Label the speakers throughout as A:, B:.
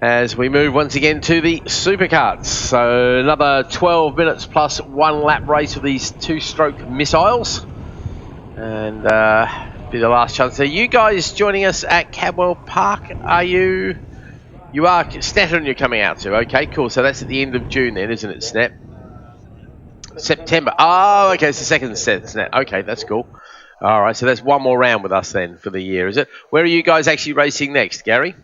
A: As we move once again to the supercarts. So another 12 minutes plus 1 lap race with these 2-stroke missiles. And be the last chance. Are you guys joining us at Cadwell Park? Are you? You are. Snetterton you're coming out to. Okay, cool. So that's at the end of June then, isn't it, Snap? September. Oh, okay. It's the second set, Snap. Okay, that's cool. All right, so that's one more round with us then for the year, is it? Where are you guys actually racing next, Gary?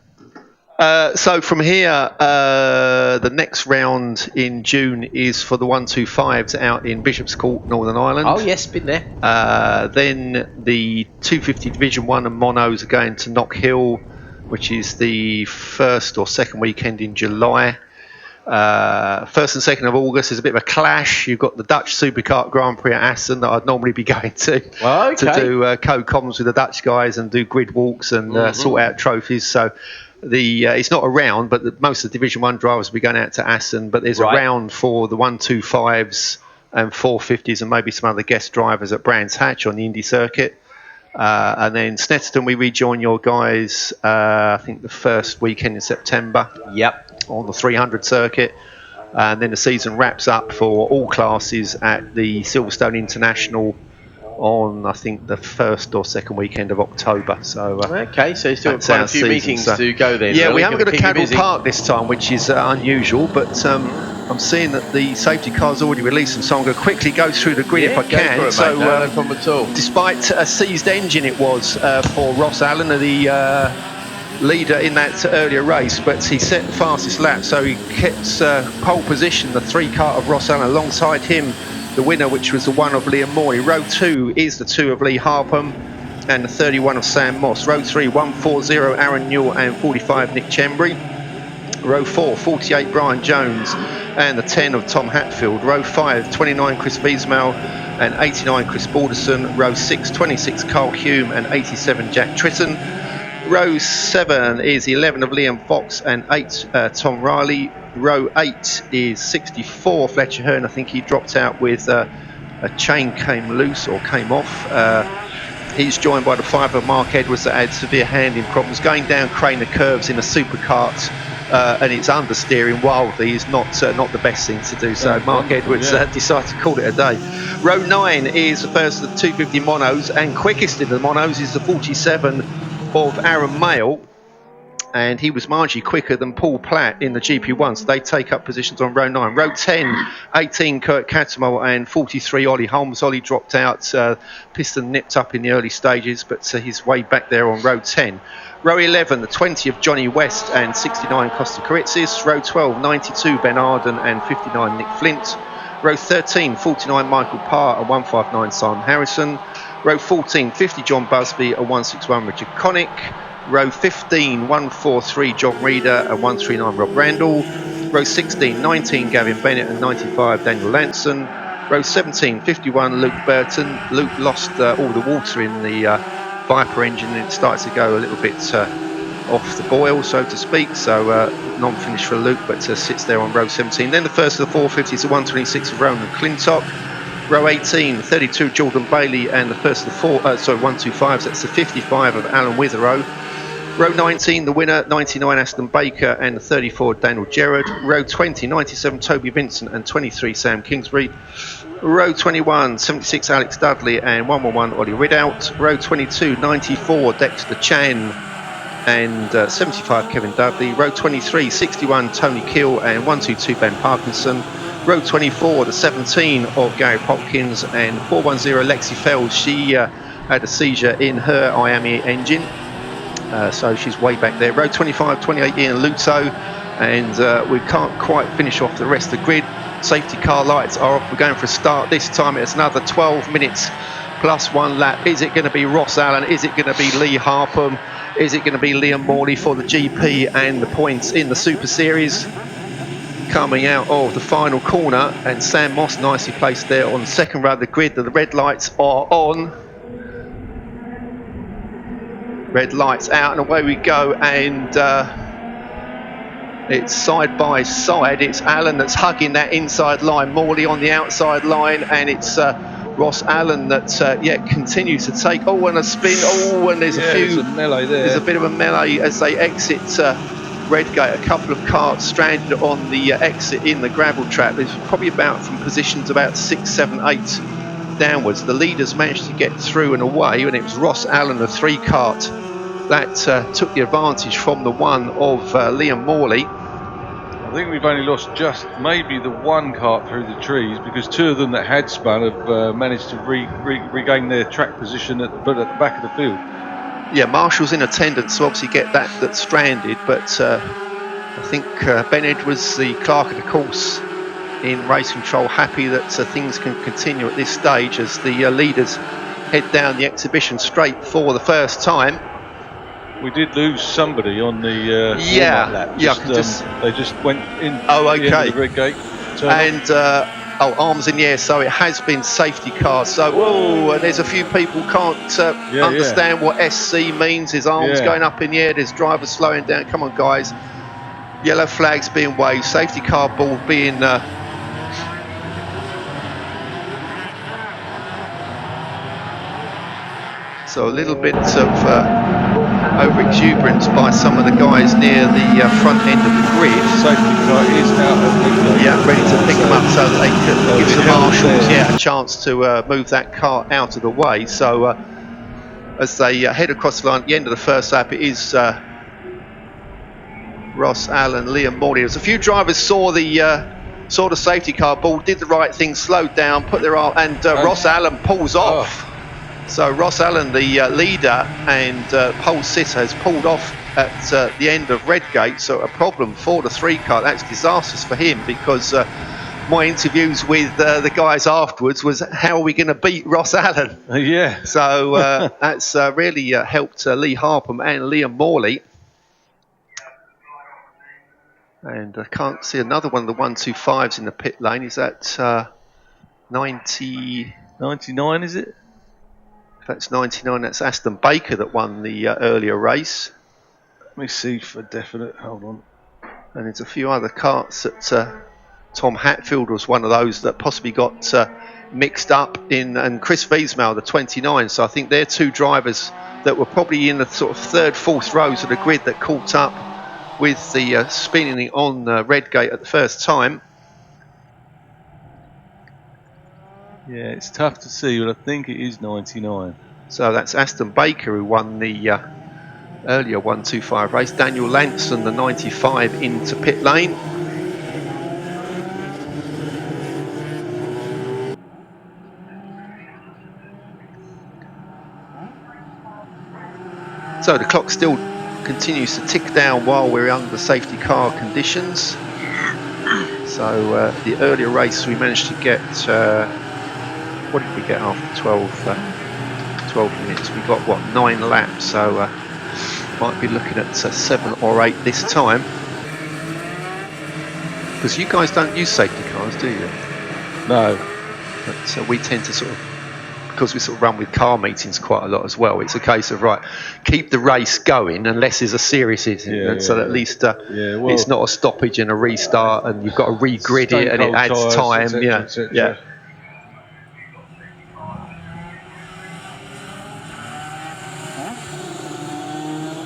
B: So from here, the next round in June is for the 125s out in Bishop's Court, Northern Ireland.
A: Oh yes, been there.
B: Then the 250 Division 1 and monos are going to Knock Hill, which is the first or second weekend in July. 1st and 2nd of August is a bit of a clash. You've got the Dutch Superkart Grand Prix at Aston that I'd normally be going to do co-coms with the Dutch guys and do grid walks and sort out trophies. So it's not a round, but most of the Division 1 drivers will be going out to Aston, but there's a round for the 125s and 450s and maybe some other guest drivers at Brands Hatch on the Indy circuit. And then Snetterton, we rejoin your guys, I think the first weekend in September.
A: Yep.
B: On the 300 circuit. And then the season wraps up for all classes at the Silverstone International on, I think, the first or second weekend of October. So
A: okay, so still quite a few meetings to go there.
B: Yeah, we haven't got a Cadwell Park this time, which is unusual, but I'm seeing that the safety car's already released them, so I'm going to quickly go through the grid if I can.
A: For it, so no problem at all.
B: Despite a seized engine it was for Ross Allen, the leader in that earlier race, but he set the fastest lap, so he kept pole position, the 3-car of Ross Allen. Alongside him, the winner, which was the 1 of Liam Morley. Row 2 is the 2 of Lee Harpham and the 31 of Sam Moss. Row 3, 140 Aaron Newell and 45 Nick Chembry. Row 4, 48 Brian Jones and the 10 of Tom Hatfield. Row 5, 29 Chris Wiesmel and 89 Chris Balderson. Row 6, 26 Carl Hume and 87 Jack Tritton. Row 7 is 11 of Liam Fox and 8 Tom Riley. Row 8 is 64 Fletcher Hearn. I think he dropped out with a chain came loose or came off. He's joined by the 5 of Mark Edwards that had severe handling problems. Going down Craner curves in a supercart and it's understeering wildly is not the best thing to do. So Mark Edwards decided to call it a day. Row 9 is the first of the 250 monos, and quickest in the monos is the 47 of Aaron Mayle, and he was marginally quicker than Paul Platt in the GP1, so they take up positions on row 9. Row 10, 18 Kurt Cattermole and 43 Ollie Holmes. Ollie dropped out, piston nipped up in the early stages, but he's way back there on row 10. Row 11, the 20 of Johnny West and 69 Costa Karitzis. Row 12, 92 Ben Arden and 59 Nick Flint. Row 13, 49 Michael Parr and 159 Simon Harrison. Row 14, 50 John Busby and 161 Richard Connick. Row 15, 143 John Reeder and 139 Rob Randall. Row 16, 19 Gavin Bennett and 95 Daniel Lanson. Row 17, 51 Luke Burton. Luke lost all the water in the Viper engine and it started to go a little bit off the boil, so to speak. So non-finish for Luke, but sits there on row 17. Then the first of the 450s, the 126 of Ronan Clintock. Row 18, 32 Jordan Bailey and the first of the 125s, that's the 55 of Alan Witherow. Row 19, the winner, 99 Aston Baker and the 34 Daniel Gerrard. Row 20, 97 Toby Vincent and 23 Sam Kingsbury. Row 21, 76 Alex Dudley and 111 Ollie Ridout. Row 22, 94 Dexter Chan and 75 Kevin Dudley. Row 23, 61 Tony Kill and 122 Ben Parkinson. Row 24, the 17 of Gary Hopkins and 410 Lexi Fells. She had a seizure in her IAME engine, so she's way back there. Row 25, 28 Ian Luto, and we can't quite finish off the rest of the grid. Safety car lights are off. We're going for a start. This time it's another 12 minutes plus 1 lap. Is it going to be Ross Allen? Is it going to be Lee Harpham? Is it going to be Liam Morley for the GP and the points in the Super Series? Coming out of the final corner, and Sam Moss nicely placed there on the second row of the grid. The red lights are on. Red lights out, and away we go. And it's side by side. It's Allen that's hugging that inside line, Morley on the outside line, and it's Ross Allen that continues to take. Oh, and a spin. Oh, and there's a few.
C: There's a melee there.
B: There's a bit of a melee as they exit Redgate, a couple of karts stranded on the exit in the gravel trap. There's probably about from positions about 6, 7, 8 downwards. The leaders managed to get through and away, and it was Ross Allen, the 3 kart, that took the advantage from the one of Liam Morley.
C: I think we've only lost just maybe the 1 kart through the trees, because 2 of them that had spun have managed to regain their track position at the back of the field.
B: Yeah, Marshall's in attendance, so obviously get that's stranded, but I think Ben Edwards, the clerk of the course in race control, happy that things can continue at this stage as the leaders head down the exhibition straight for the first time.
C: We did lose somebody on the warm-up lap. They just went in.
B: Oh, okay.
C: The end of the Redgate
B: and arms in the air, so it has been safety cars. So, and there's a few people can't understand what SC means. His arms going up in the air. There's drivers slowing down. Come on, guys. Yellow flags being waved. Safety car ball being. So a little bit of over-exuberance by some of the guys near the front end of the grid.
C: Safety car is out of the
B: ready to pick them up so that they can give the marshals a chance to move that car out of the way. So as they head across the line at the end of the first lap, it is Ross Allen, Liam Morley. There's a few drivers saw the safety car ball, did the right thing, slowed down, put their arm, and Ross Allen pulls off. So Ross Allen, the leader and pole sitter, has pulled off at the end of Redgate. So a problem for the 3 car. That's disastrous for him, because my interviews with the guys afterwards was, how are we going to beat Ross Allen?
C: Yeah.
B: So that's really helped Lee Harpham and Liam Morley. And I can't see another one of the 125s in the pit lane. Is that
C: 99, is it?
B: If that's 99, that's Aston Baker that won the earlier race.
C: Let me see for definite. Hold on.
B: And there's a few other karts that Tom Hatfield was one of those that possibly got mixed up in, and Chris Wiesmel, the 29. So I think they're 2 drivers that were probably in the sort of 3rd, 4th rows of the grid that caught up with the spinning on Redgate at the first time.
C: Yeah, it's tough to see, but I think it is 99.
B: So that's Aston Baker who won the earlier 125 race. Daniel Lanson, the 95, into pit lane. So the clock still continues to tick down while we're under safety car conditions. So the earlier race we managed to get, what did we get after 12 minutes? We got, what, 9 laps, so might be looking at 7 or 8 this time. Because you guys don't use safety cars, do you?
C: No.
B: But, so we tend to sort of, because we sort of run with car meetings quite a lot as well, it's a case of, right, keep the race going unless there's a serious incident, so that at least it's not a stoppage and a restart, and you've got to re-grid it and it adds time.
C: Et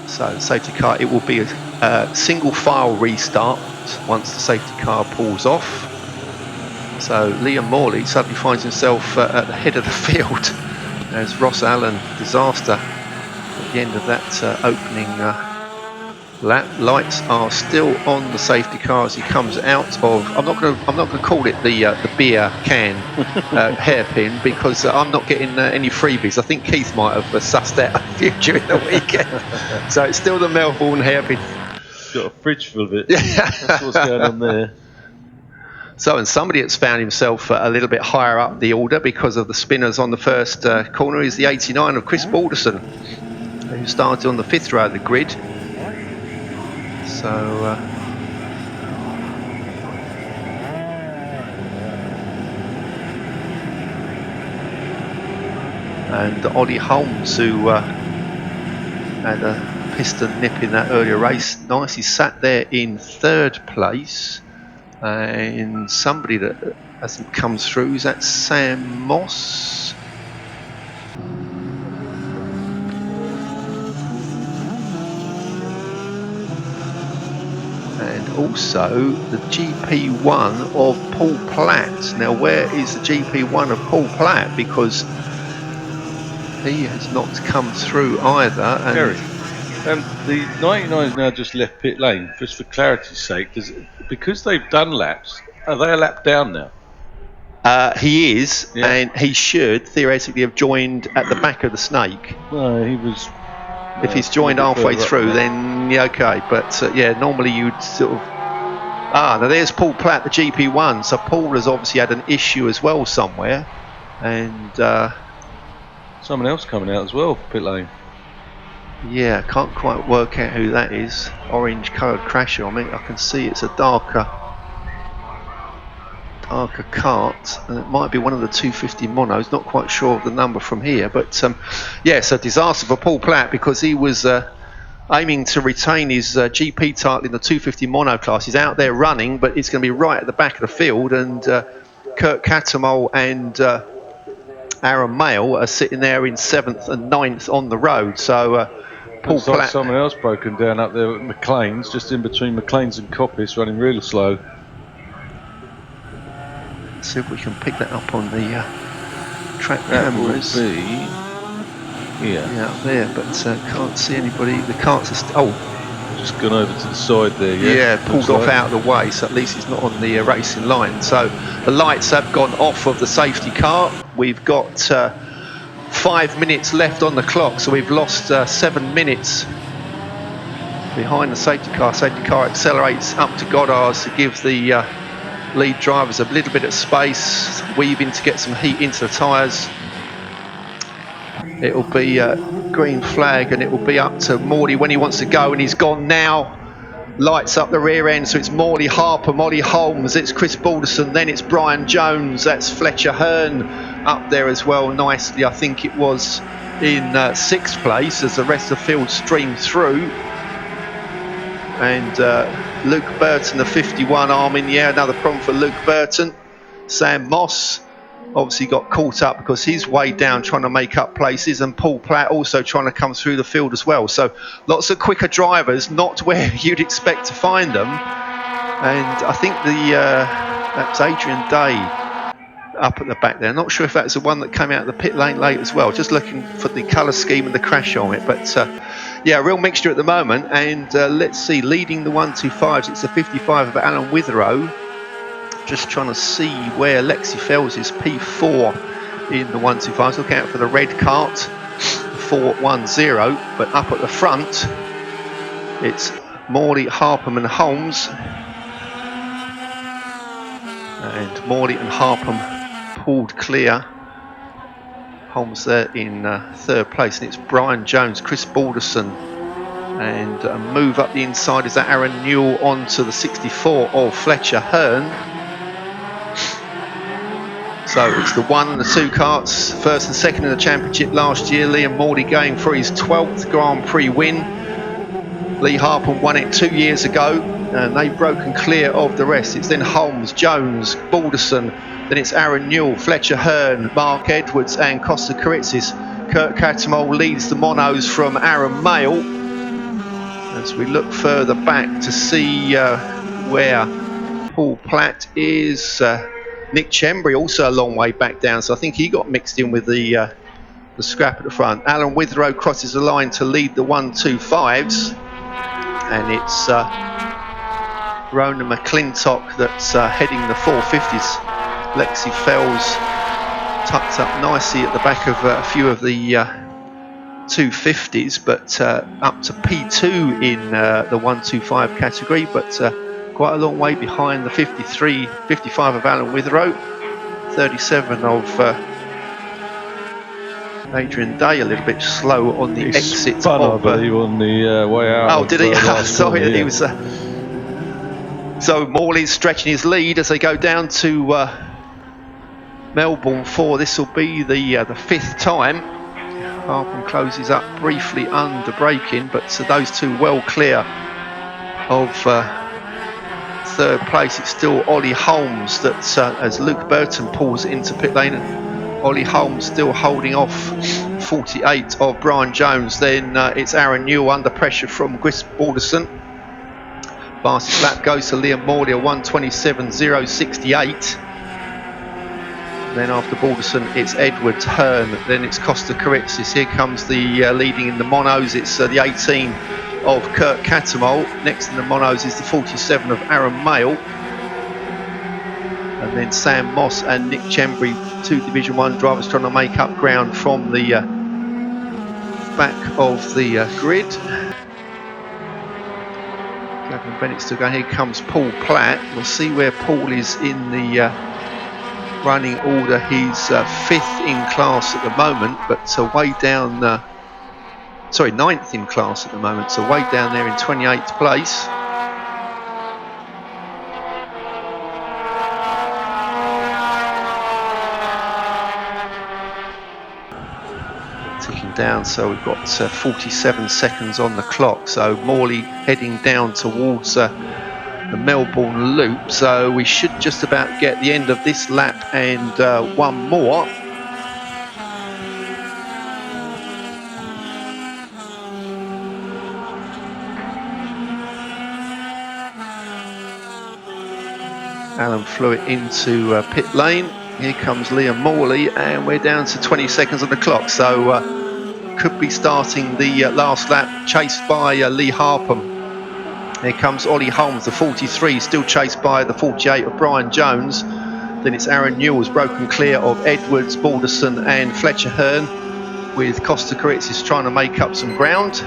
B: So the safety car, it will be a single file restart once the safety car pulls off. So Liam Morley suddenly finds himself at the head of the field as Ross Allen, disaster at the end of that opening lap. Lights are still on the safety car as he comes out of. I'm not going to call it the beer can hairpin, because I'm not getting any freebies. I think Keith might have sussed out a few during the weekend. So it's still the Melbourne hairpin.
C: Got a fridge full of it. That's what's going on there.
B: So, and somebody that's found himself a little bit higher up the order because of the spinners on the first corner is the 89 of Chris Balderson, who started on the 5th row of the grid. So, and Ollie Holmes, who had a piston nip in that earlier race, nicely sat there in 3rd place. And somebody that hasn't come through, is that Sam Moss? also the GP1 of Paul Platt. Now, where is the GP1 of Paul Platt? Because he has not come through either. And
C: Gary, the 99's now just left pit lane. Just for clarity's sake, because they've done laps, are they a lap down now?
B: he is, and he should theoretically have joined at the back of the snake.
C: No, he was.
B: If he's joined halfway through, then yeah, okay. But yeah, normally you'd sort of. Now there's Paul Platt, the GP1. So Paul has obviously had an issue as well somewhere, and
C: someone else coming out as well for pit lane.
B: Yeah, can't quite work out who that is. Orange coloured crasher on it. I can see it's a darker kart, and it might be one of the 250 monos. Not quite sure of the number from here, but yeah, so disaster for Paul Platt, because he was aiming to retain his GP title in the 250 mono class. He's out there running, but it's going to be right at the back of the field, and Kurt Cattermole and Aaron Mayle are sitting there in 7th and 9th on the road. So Paul Platt.
C: Like someone else broken down up there at McLean's, just in between McLean's and Coppice, running really slow.
B: Let's see if we can pick that up on the track cameras.
C: That will be
B: out there, but can't see anybody. The carts are
C: just gone over to the side there.
B: Yeah, pulled off out of the way, so at least he's not on the racing line. So the lights have gone off of the safety car. We've got 5 minutes left on the clock, so we've lost 7 minutes behind the safety car. Safety car accelerates up to Goddard's to give the lead drivers a little bit of space, weaving to get some heat into the tyres. It'll be green flag, and it will be up to Morley when he wants to go, and he's gone now. Lights up the rear end, so it's Morley Harper, Molly Holmes, it's Chris Balderson, then it's Brian Jones, that's Fletcher Hearn up there as well nicely. I think it was in 6th place as the rest of the field streamed through. And Luke Burton, the 51 arm in the air, another problem for Luke Burton. Sam Moss obviously got caught up because he's way down trying to make up places, and Paul Platt also trying to come through the field as well. So lots of quicker drivers, not where you'd expect to find them. And I think that's Adrian Day up at the back there. Not sure if that's the one that came out of the pit lane late as well. Just looking for the colour scheme and the crash on it. But yeah, real mixture at the moment. And let's see, leading the 125s, it's the 55 of Alan Witherow. Just trying to see where Lexi Fells is, P4 in the 125s. Look out for the red cart, 410. But up at the front, it's Morley, Harpham and Holmes. And Morley and Harpham pulled clear. Holmes there in 3rd place. And it's Brian Jones, Chris Balderson. And a move up the inside is that Aaron Newell onto the 64 of Fletcher Hearn. So it's the 1 and the 2 karts, 1st and 2nd in the championship last year. Liam Morley going for his 12th Grand Prix win. Lee Harpham won it 2 years ago, and they've broken clear of the rest. It's then Holmes, Jones, Balderson, then it's Aaron Newell, Fletcher Hearn, Mark Edwards and Costa Karitzis. Kurt Cattermole leads the monos from Aaron Mayle. As we look further back to see where Paul Platt is, Nick Chembry also a long way back down, so I think he got mixed in with the scrap at the front. Alan Witherow crosses the line to lead the 125s, and it's Rona McClintock that's heading the 450s. Lexi Fells tucked up nicely at the back of a few of the 250s, but up to P2 in the 125 category, but quite a long way behind the 55 of Alan Witherow, 37 of Adrian Day, a little bit slow on the exit.
C: Spun, I believe, on the way out.
B: Oh, did he? Sorry,
C: yeah.
B: he was. So Morley's stretching his lead as they go down to Melbourne 4. This will be the 5th time. Harpham closes up briefly under braking, but those two well clear of 3rd place. It's still Ollie Holmes that as Luke Burton pulls into pit lane, and Ollie Holmes still holding off 48 of Brian Jones. Then it's Aaron Newell under pressure from Chris Balderson. Fastest lap goes to Liam Morley, a 1:27.068. Then after Balderson, it's Edwards, Hearn, then it's Costa Karitsis. Here comes the leading in the monos. It's the 18 of Kurt Cattermole. Next in the monos is the 47 of Aaron Mayle. And then Sam Moss and Nick Chembry, two Division 1 drivers trying to make up ground from the back of the grid. Gavin Bennett's still going. Here comes Paul Platt. We'll see where Paul is in the running order. He's 5th in class at the moment, but way down, 9th in class at the moment, so way down there in 28th place. Ticking down, so we've got 47 seconds on the clock, so Morley heading down towards the Melbourne Loop, so we should just about get the end of this lap and one more. Alan Flewitt into pit lane. Here comes Liam Morley, and we're down to 20 seconds on the clock, so could be starting the last lap, chased by Lee Harpham. Here comes Ollie Holmes, the 43, still chased by the 48 of Brian Jones. Then it's Aaron Newell's broken clear of Edwards, Balderson and Fletcher Hearn, with Costa Karitsis trying to make up some ground.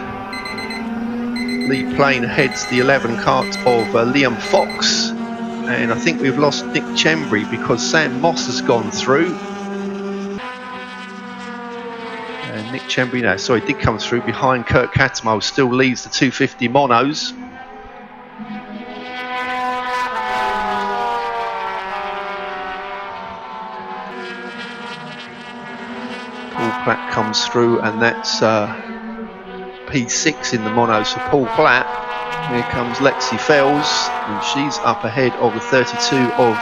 B: Lee Plain heads the 11 kart of Liam Fox. And I think we've lost Nick Chembry because Sam Moss has gone through. And Nick Chembry, did come through behind Kurt Cattermole, still leads the 250 monos. Paul Platt comes through, and that's P6 in the monos for Paul Platt. Here comes Lexi Fells, and she's up ahead of the 32 of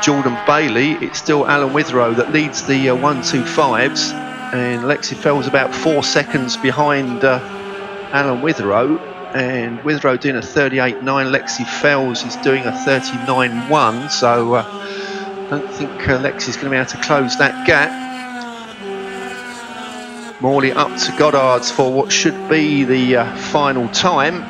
B: Jordan Bailey. It's still Alan Witherow that leads the 125s, and Lexi Fells about 4 seconds behind Alan Witherow, and Witherow doing a 38.9. Lexi Fells is doing a 39.1, so I don't think Lexi's going to be able to close that gap. Morley up to Goddard's for what should be the final time.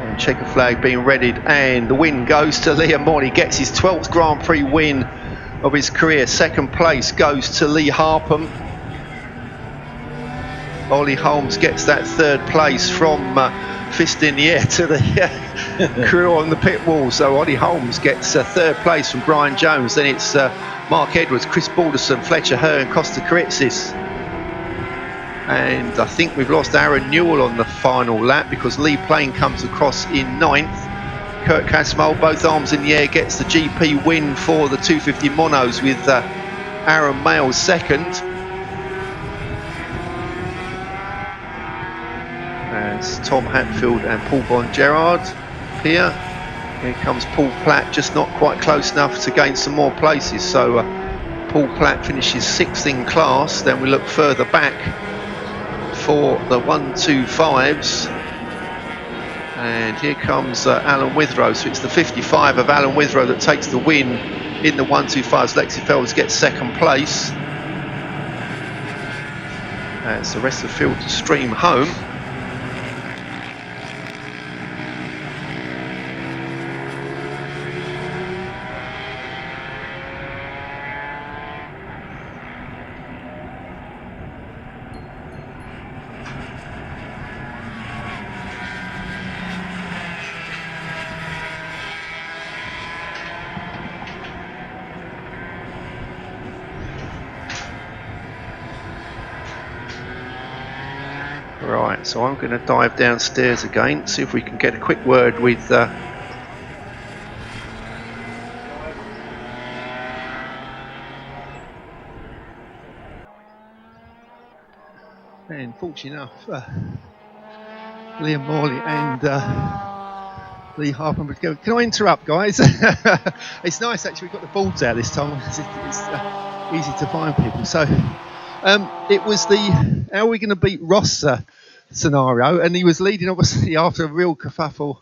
B: And checker flag being readied, and the win goes to Liam Morley. Gets his 12th Grand Prix win of his career. Second place goes to Lee Harpham. Ollie Holmes gets that 3rd place from fist in the air to the crew on the pit wall. So Ollie Holmes gets 3rd place from Brian Jones. Then it's Mark Edwards, Chris Balderson, Fletcher Hearn, Costa Karitsis. And I think we've lost Aaron Newell on the final lap because Lee Plain comes across in 9th. Kurt Cattermole, both arms in the air, gets the GP win for the 250 monos with Aaron Mayle 2nd. As Tom Hatfield and Paul Bongerard appear. Here comes Paul Platt, just not quite close enough to gain some more places. So Paul Platt finishes 6th in class. Then we look further back for the 125s. And here comes Alan Witherow. So it's the 55 of Alan Witherow that takes the win in the 125s. Lexi Fells gets 2nd place. As the rest of the field to stream home. Right, so I'm going to dive downstairs again, see if we can get a quick word with and fortunately enough, Liam Morley and Lee Harpham would go. Can I interrupt, guys? It's nice actually, we've got the boards out this time. It's easy to find people. So It was the how are we going to beat Ross scenario, and he was leading obviously after a real kerfuffle,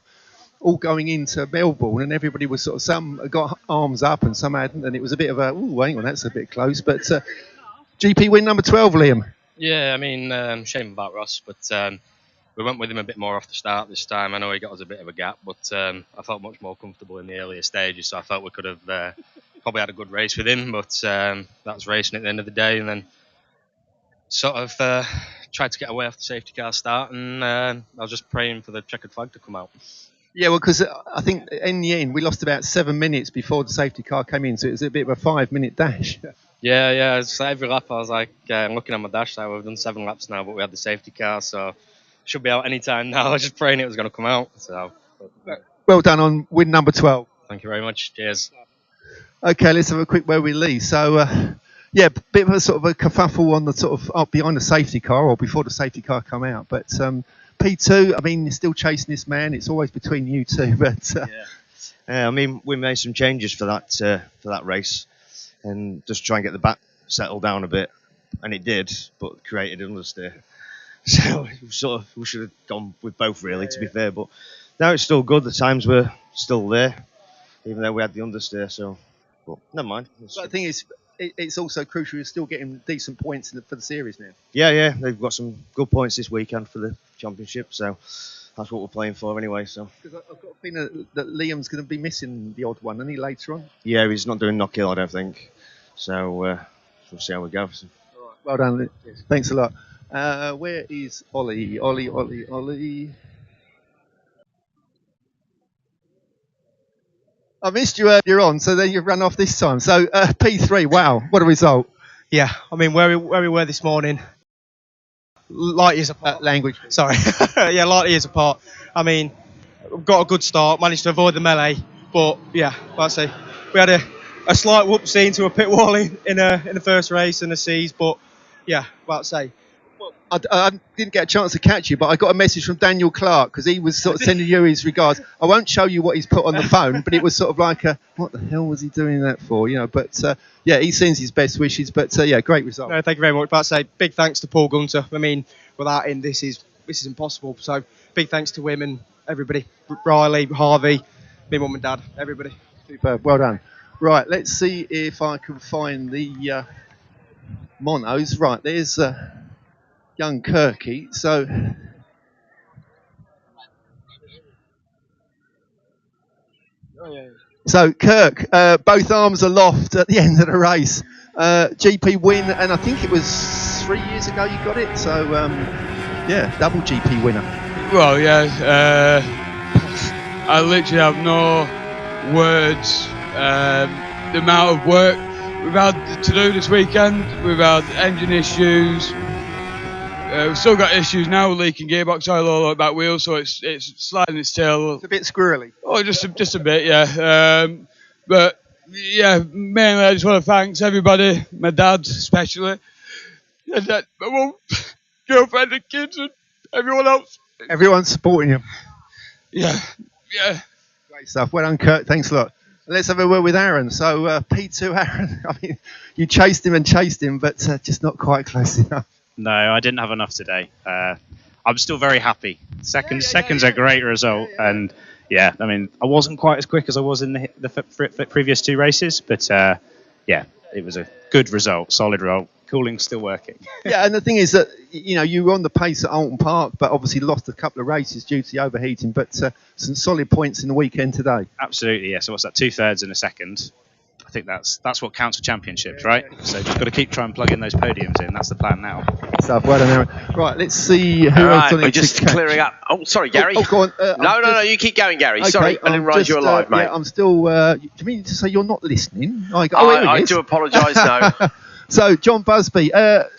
B: all going into Melbourne, and everybody was sort of, some got arms up and some hadn't, and it was a bit of a, ooh, hang on, that's a bit close. But GP win number 12, Liam.
D: Yeah, I mean, shame about Ross, but we went with him a bit more off the start this time. I know he got us a bit of a gap, but I felt much more comfortable in the earlier stages, so I felt we could have probably had a good race with him, but that was racing at the end of the day, and then sort of tried to get away off the safety car start, and I was just praying for the checkered flag to come out.
B: Yeah, well, because I think in the end we lost about 7 minutes before the safety car came in, so it was a bit of a 5-minute dash.
D: Yeah. So every lap I was like looking at my dash, like, we've done 7 laps now, but we had the safety car, so should be out any time now. I was just praying it was going to come out. So,
B: well done on win number 12.
D: Thank you very much. Cheers.
B: Okay, let's have a quick word with Lee. So, yeah, bit of a sort of a kerfuffle on the sort of up behind the safety car or before the safety car come out. But P2, I mean, you're still chasing this man. It's always between you two. But
E: I mean, we made some changes for that race, and just try and get the back settled down a bit, and it did, but created an understeer. So we should have gone with both, really, to be fair. But now it's still good. The times were still there, even though we had the understeer. So, but never mind.
B: But the thing is, it's also crucial. You're still getting decent points for the series now.
E: Yeah, they've got some good points this weekend for the championship. So that's what we're playing for anyway. So
B: because I've got a feeling that Liam's going to be missing the odd one, isn't he, later on?
E: Yeah, he's not doing knock hill, I don't think. So we'll see how we go. So.
B: All right, well done. Thanks a lot. Where is Ollie? Ollie. I missed you earlier on, so then you've run off this time. So P3, wow, what a result.
F: Yeah, I mean, where we were this morning, light years apart.
B: Language.
F: Sorry. Yeah, light years apart. I mean, got a good start, managed to avoid the melee, but yeah, like I say, we had a slight whoopsie into a pit wall in the first race in the C's, but yeah, like I say.
B: I didn't get a chance to catch you, but I got a message from Daniel Clark because he was sort of sending you his regards. I won't show you what he's put on the phone, but it was sort of like what the hell was he doing that for? You know, but yeah, he sends his best wishes. But yeah, great result.
F: No, thank you very much. But I say big thanks to Paul Gunter. I mean, without him, this is impossible. So big thanks to him and everybody, Riley, Harvey, my mum and dad, everybody.
B: Superb, well done. Right, let's see if I can find the monos. Right, there's. Young Kirky, so Kirk, both arms aloft at the end of the race, GP win, and I think it was 3 years ago you got it, so yeah, double GP winner.
G: Well, yeah, I literally have no words. The amount of work we've had to do this weekend, we've had engine issues. We've still got issues now with leaking gearbox oil all over back wheel, so it's sliding its tail.
B: It's a bit squirrely.
G: Oh, just a bit, yeah. But yeah, mainly I just want to thank everybody, my dad especially, and my mum, girlfriend, and kids, and everyone else.
B: Everyone's supporting you.
G: Yeah.
B: Great stuff. Well done, Kurt. Thanks a lot. Let's have a word with Aaron. So P2 Aaron, I mean, you chased him, but just not quite close enough.
H: No, I didn't have enough today. I'm still very happy. Second's a great result, and yeah, I mean, I wasn't quite as quick as I was in the previous 2 races, but yeah, it was a good result, solid result. Cooling's still working.
B: Yeah, and the thing is that you were on the pace at Alton Park, but obviously lost a couple of races due to the overheating. But some solid points in the weekend today.
H: Absolutely, yeah. So what's that? 2/3 in a second. I think that's what counts for championships, right? So just got to keep trying to plug in those podiums in. That's the plan now.
B: Stuff. Well done, Aaron. Right, let's see who else.
A: We're just clearing up. Oh, sorry, Gary.
B: Go on.
A: No, you keep going, Gary. Okay, sorry, I didn't realise you were live, mate.
B: Yeah, I'm still. Do you mean to say you're not listening?
A: I do apologise. No.
B: So, John Busby,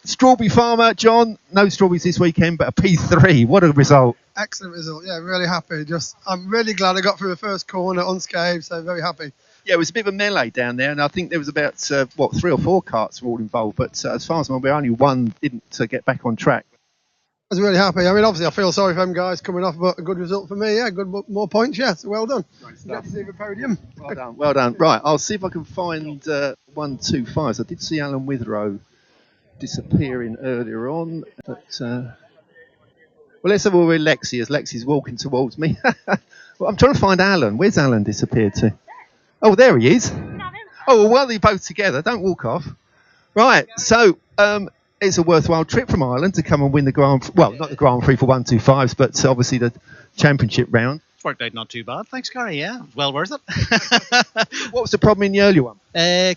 B: strawberry farmer. John, no strawberries this weekend, but a P3. What a result!
I: Excellent result. Yeah, really happy. I'm really glad I got through the first corner unscathed. So very happy.
B: Yeah, it was a bit of a melee down there, and I think there was about 3 or 4 karts were all involved. But as far as I'm aware, only one didn't get back on track.
I: I was really happy. I mean, obviously, I feel sorry for them guys coming off, but a good result for me. Yeah, more points. Yeah, so well done. Glad to see the podium.
B: Well done. Right, I'll see if I can find 1, 2, 5. So I did see Alan Withrow disappearing earlier on. But well, let's have a word with Lexi as Lexi's walking towards me. Well, I'm trying to find Alan. Where's Alan disappeared to? Oh, there he is. Oh, well, while they're both together, don't walk off. Right, so it's a worthwhile trip from Ireland to come and win the not the Grand Prix for 125s, but obviously the championship round.
J: It's worked out not too bad, thanks, Gary. Yeah, well worth it.
B: What was the problem in the earlier one?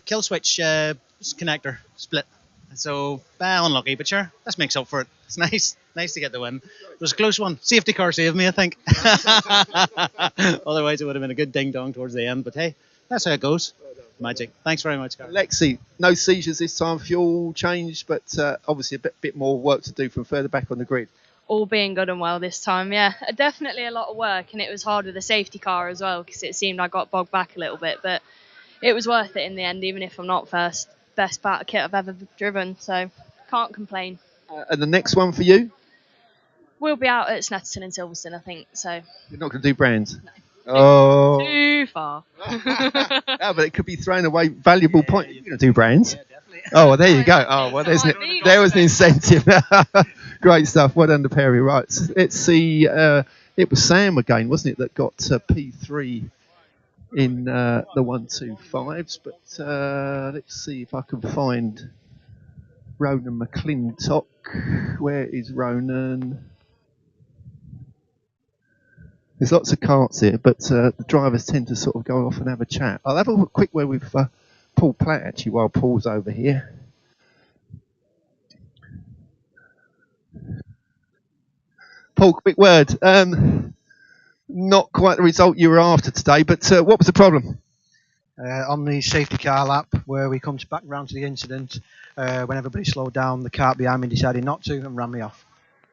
J: Kill switch connector split. So unlucky, but sure, this makes up for it. It's nice to get the win. It was a close one. Safety car saved me, I think. Otherwise, it would have been a good ding dong towards the end. But hey, that's how it goes. Magic. Thanks very much, Gary.
B: Lexi, no seizures this time. Fuel changed, but obviously a bit more work to do from further back on the grid.
K: All being good and well this time, yeah. Definitely a lot of work, and it was hard with the safety car as well because it seemed I got bogged back a little bit, but it was worth it in the end, even if I'm not first. Best battle kit I've ever driven, so can't complain.
B: And the next one for you?
K: We'll be out at Snetterton and Silverstone, I think, so.
B: You're not going to do brands?
K: No.
B: Oh.
K: Too far.
B: Yeah, but it could be thrown away valuable point. You're going to do brands? Yeah, definitely. Oh, well, there you go. Oh, well, there was an incentive. Great stuff. Well done to Perry. Right, let's see. It was Sam again, wasn't it, that got P3 in the 125s, but let's see if I can find Ronan McClintock. Where is Ronan? There's lots of karts here, but the drivers tend to sort of go off and have a chat. I'll have a quick word with Paul Platt actually while Paul's over here. Paul, quick word. Not quite the result you were after today, but what was the problem?
L: On the safety car lap, where we come back round to the incident, when everybody slowed down, the cart behind me decided not to and ran me off.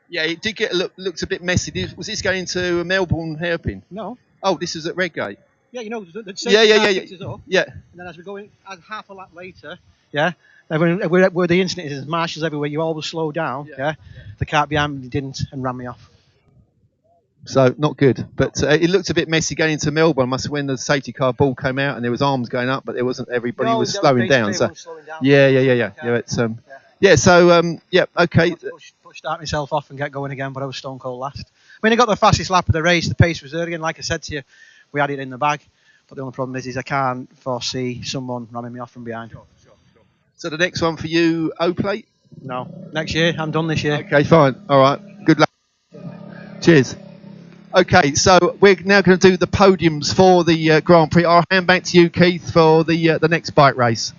L: Yeah, it did get looked a bit messy. Was this going to a Melbourne hairpin? No. Oh, this is at Redgate. Yeah, you know, the safety car picks us up. Yeah. And then as we go in, half a lap later, yeah, where the incident is, marshes everywhere, you always slow down. Yeah. The cart behind me didn't and ran me off. So not good, but it looked a bit messy going into Melbourne. Must have when the safety car ball came out and there was arms going up, but there wasn't. Everybody was slowing down. So yeah. It's okay. Push start myself off and get going again, but I was stone cold last. I mean, I got the fastest lap of the race. The pace was there again. Like I said to you, we had it in the bag. But the only problem is I can't foresee someone running me off from behind. Sure. So the next one for you, O-plate? No, next year. I'm done this year. Okay, fine. All right. Good luck. Cheers. Okay, so we're now going to do the podiums for the Grand Prix. I'll hand back to you, Keith, for the next bike race.